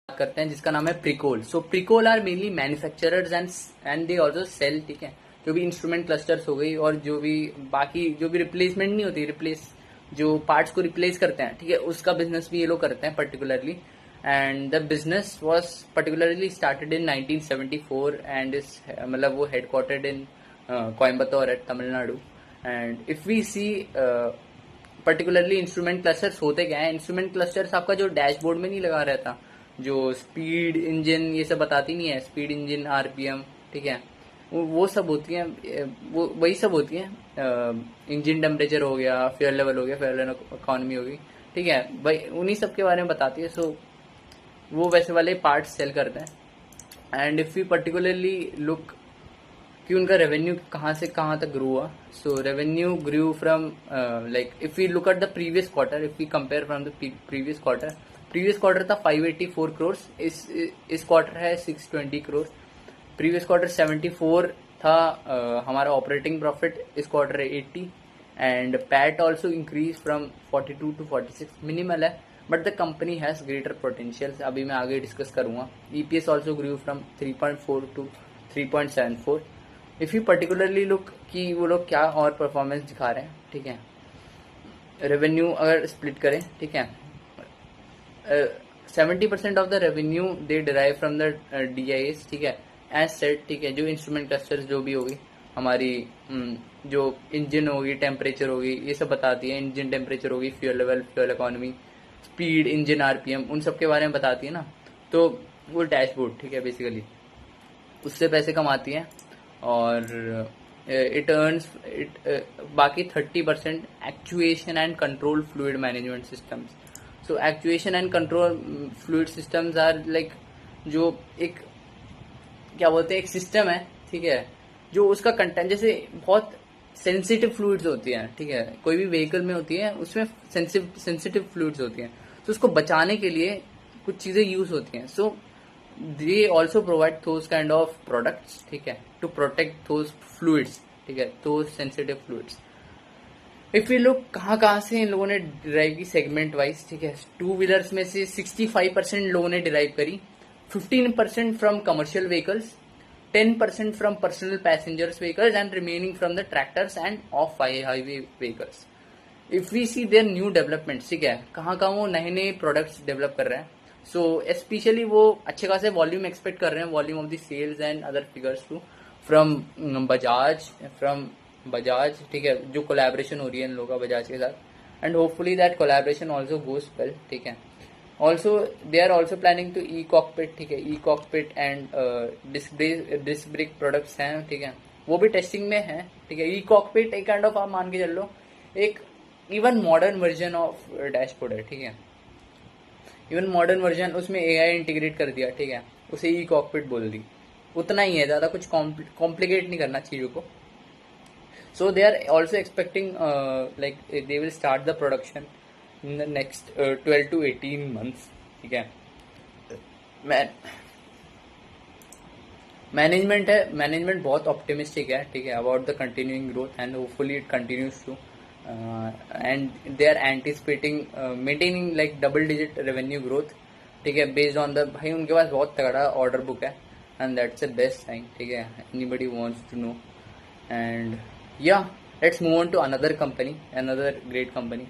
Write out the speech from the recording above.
करते हैं जिसका नाम है Pricol. So Pricol are mainly manufacturers and they also sell, ठीक है, जो भी इंस्ट्रूमेंट क्लस्टर्स हो गई और जो भी बाकी जो भी रिप्लेसमेंट नहीं होती, रिप्लेस जो पार्ट्स को रिप्लेस करते हैं, ठीक है, उसका बिजनेस भी ये लोग करते हैं particularly. And the business was particularly started in 1974 and is मतलब वो headquartered in Coimbatore at Tamil Nadu. And if we see particularly instrument clusters होते क्या है, इंस्ट्रूमेंट क्लस्टर्स आपका जो डैशबोर्ड में नहीं लगा रहता, जो स्पीड इंजन ये सब बताती नहीं है, स्पीड इंजन, आरपीएम, ठीक है, वो सब होती हैं, वो वही सब होती हैं। इंजन टेम्परेचर हो गया, फ्यूल लेवल हो गया, फ्यूल इकोनॉमी हो गई, ठीक है भाई, उन्हीं सब के बारे में बताती है। सो वो वैसे वाले पार्ट्स सेल करते हैं। And if you particularly look कि उनका रेवेन्यू कहाँ से कहाँ तक ग्रो हुआ, so revenue grew from like if you look at the previous quarter, if you compare from the previous quarter था 584 करोड़, इस क्वार्टर है 620 करोड़। प्रीवियस क्वार्टर 74 था हमारा ऑपरेटिंग प्रॉफिट, इस क्वार्टर है 80। And PAT also increase from 42 to 46, minimal है but the company has greater potential, अभी मैं आगे डिस्कस करूंगा। EPS also grew from 3.4 to 3.74। If you particularly look कि वो लोग क्या और परफॉर्मेंस दिखा रहे हैं, ठीक है, रेवेन्यू अगर स्प्लिट करें, ठीक है, 70% of the revenue they derive from the DIS, ठीक है, एज सेट, ठीक है, जो इंस्ट्रूमेंट क्लस्टर्स जो भी होगी हमारी, जो इंजन होगी, टेम्परेचर होगी, ये सब बताती है, इंजन टेम्परेचर होगी, fuel level, fuel economy, speed, engine RPM, उन सब के बारे में बताती है ना। तो वो डैशबोर्ड, ठीक है, बेसिकली उससे पैसे कमाती है। और इट अर्न्स बाकी 30% actuation and control fluid management systems. So actuation and control fluid systems are like जो एक क्या बोलते हैं, एक सिस्टम है, ठीक है, जो उसका कंटेंट, जैसे बहुत सेंसिटिव फ्लूइड्स होती हैं, ठीक है, कोई भी व्हीकल में होती है, उसमें सेंसिटिव फ्लूइड्स होती हैं, तो उसको बचाने के लिए कुछ चीजें यूज होती हैं। So they also provide those kind of products, ठीक है, टू प्रोटेक्ट दोज फ्लूइड्स, ठीक है, those sensitive fluids. If you look कहाँ से इन लोगों ने डिराइव की सेगमेंट वाइज, ठीक है, टू व्हीलर्स में से 65% लोगों ने डिराइव करी, 15% from commercial vehicles, 10% from personal passengers vehicles and remaining from the tractors and off highway vehicles. If we see their new development, ठीक है, कहाँ वो नए नए प्रोडक्ट्स डेवलप कर रहे हैं। सो स्पेशली वो अच्छे खासे वॉल्यूम एक्सपेक्ट कर रहे हैं, volume of the sales and other figures too from Bajaj, ठीक है, जो कोलैबोरेशन हो रही है इन लोगों का बजाज के साथ। And hopefully that collaboration also goes well, ठीक है। Also they are also planning to e cockpit, ठीक है, e cockpit and disc brake products हैं, ठीक है, वो भी टेस्टिंग में है, ठीक है। ई कॉकपिट एक काइंड ऑफ आप मान के चल लो एक even modern version of dashboard है, ठीक है, इवन मॉडर्न वर्जन, उसमें AI इंटीग्रेट कर दिया, ठीक है, उसे ई कॉकपिट बोल दी, उतना ही है, ज्यादा कुछ कॉम्प्लिकेट नहीं करना चीजों को। So they are also expecting like they will start the production in the next 12 to 18 months, ठीक है। मैनेजमेंट बहुत ऑप्टिमिस्टिक है, ठीक है, about the continuing growth and hopefully it continues to and they are anticipating maintaining like double digit revenue growth, ठीक है, based on the, भाई उनके पास बहुत तगड़ा ऑर्डर बुक है and that's a best thing, ठीक है, anybody wants to know. And yeah, let's move on to another company, another great company,